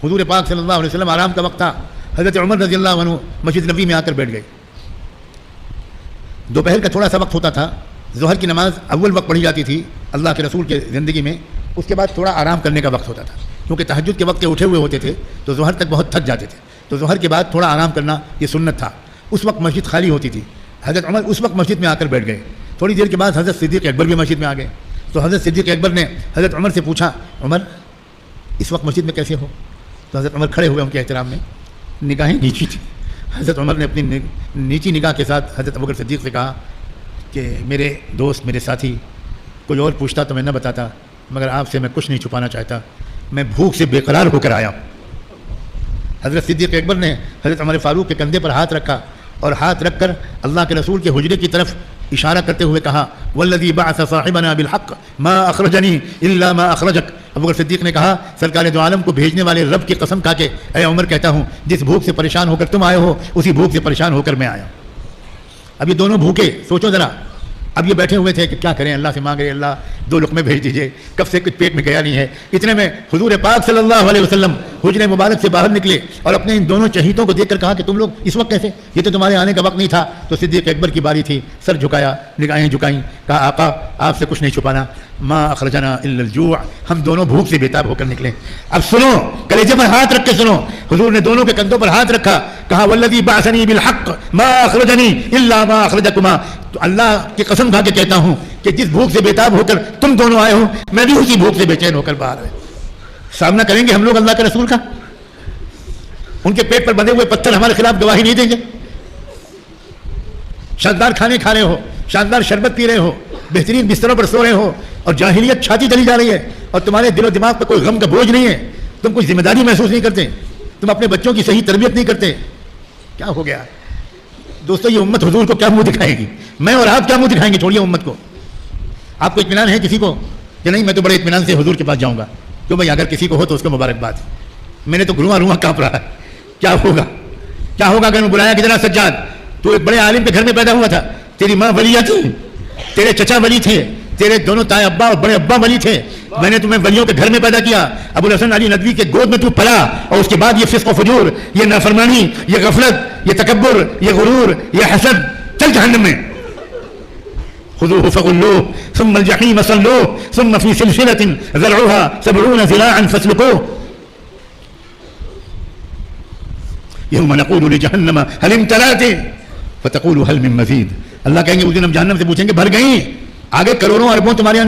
حضور پاک صلی اللہ علیہ وسلم آرام کا وقت تھا، حضرت عمر رضی اللہ عنہ مسجد نبوی میں آ کر بیٹھ گئے. دوپہر کا تھوڑا سا وقت ہوتا تھا، ظہر کی نماز اول وقت پڑھی جاتی تھی اللہ کے رسول کے زندگی میں، اس کے بعد تھوڑا آرام کرنے کا وقت ہوتا تھا، کیونکہ تہجد کے وقت کے اٹھے ہوئے ہوتے تھے تو ظہر تک بہت تھک جاتے تھے، تو ظہر کے بعد تھوڑا آرام کرنا یہ سنت تھا. اس وقت مسجد خالی ہوتی تھی. حضرت عمر اس وقت مسجد میں آ کر بیٹھ گئے. تھوڑی دیر کے بعد حضرت صدیق اکبر بھی مسجد میں آ گئے. تو حضرت صدیق اکبر نے حضرت عمر سے پوچھا، عمر اس وقت مسجد میں کیسے ہو؟ تو حضرت عمر کھڑے ہوئے ان کے احترام میں، نگاہیں نیچی تھی. حضرت عمر نے اپنی نیچی نگاہ کے ساتھ حضرت ابوبکر صدیق سے کہا کہ میرے دوست، میرے ساتھی، کوئی اور پوچھتا تو میں نہ بتاتا، مگر آپ سے میں کچھ نہیں چھپانا چاہتا، میں بھوک سے بے قرار ہو کر آیا ہوں. حضرت صدیق اکبر نے حضرت عمر فاروق کے کندھے پر ہاتھ رکھا اور ہاتھ رکھ کر اللہ کے رسول کے حجرے کی طرف اشارہ کرتے ہوئے کہا، والذی بعث صاحبنا بالحق ما اخرجنی الا ما اخرجک. ابوبکر صدیق نے کہا، سرکار دو عالم کو بھیجنے والے رب کی قسم کھا کے اے عمر کہتا ہوں، جس بھوک سے پریشان ہو کر تم آئے ہو اسی بھوک سے پریشان ہو کر میں آیا. اب یہ دونوں بھوکے، سوچو ذرا، اب یہ بیٹھے ہوئے تھے کہ کیا کریں، اللہ سے مانگ رہے، اللہ 2 لقمے بھیج دیجئے، کب سے کچھ پیٹ میں گیا نہیں ہے. اتنے میں حضور پاک صلی اللہ علیہ وسلم حجرے مبارک سے باہر نکلے اور اپنے ان دونوں چہیتوں کو دیکھ کر کہا کہ تم لوگ اس وقت کیسے، یہ تو تمہارے آنے کا وقت نہیں تھا. تو صدیق اکبر کی باری تھی، سر جھکایا، نگاہیں جھکائیں، کہا آقا آپ سے کچھ نہیں چھپانا، ما اخرجنا الا الجوع، ہم دونوں بھوک سے بے تاب ہو کر نکلے. اب سنو، کلیجے پر ہاتھ رکھ کے سنو. حضور نے دونوں کے کندھوں پر ہاتھ رکھا، کہا والذی بعثنی بالحق ما اخرجنی الا ما اخرجکما. تو اللہ کی قسم کھا کے کہتا ہوں کہ جس بھوک سے بے تاب ہو کر تم دونوں آئے ہو، میں بھی اسی بھوک سے بے چین ہو کر باہر آیا. سامنا کریں گے ہم لوگ اللہ کے رسول کا؟ ان کے پیٹ پر بندھے ہوئے پتھر ہمارے خلاف گواہی نہیں دیں گے؟ شاندار کھانے کھا رہے ہو، شاندار شربت پی رہے ہو، بہترین بستروں پر سو رہے ہو، اور جاہلیت چھاتی چلی جا رہی ہے، اور تمہارے دل و دماغ پر کوئی غم کا بوجھ نہیں ہے، تم کوئی ذمہ داری محسوس نہیں کرتے، تم اپنے بچوں کی صحیح تربیت نہیں کرتے. کیا ہو گیا دوستو؟ یہ امت حضور کو کیا منہ دکھائے گی؟ میں اور آپ کیا منہ دکھائیں گے؟ چھوڑیے امت کو. آپ کو اطمینان ہے کسی کو کہ نہیں میں تو بڑے اطمینان سے حضور کے پاس جاؤں گا؟ تو بھائی اگر کسی کو ہو تو اس کو مبارکباد. میں نے تو روواں کانپ رہا ہے. کیا ہوگا، کیا ہوگا اگر میں بلایا کہ جناب سجاد تو ایک بڑے عالم کے گھر میں پیدا ہوا تھا، تیری ماں ولیہ تھی، تیرے چچا ولی تھے، تیرے دونوں تائے ابا اور بڑے ابا ولی تھے، میں نے تمہیں ولیوں کے گھر میں پیدا کیا، ابو الحسن علی ندوی کے گود میں تو پلا، اور اس کے بعد یہ فسق و فجور، یہ نافرمانی، یہ غفلت، یہ تکبر، یہ غرور، یہ حسد، چل جہنم میں. خذوه فغلوه ثم الجحیم صلوه ثم في سلسلة ذرعها 70 ذراعا فاسلكوه يوم نقول لجہنم هل امتلأت فتقول هل من مزید. اللہ کہیں گے اس دن ہم جہنم سے پوچھیں گے بھر گئی؟ آگے کروڑوں اربوں تمہارے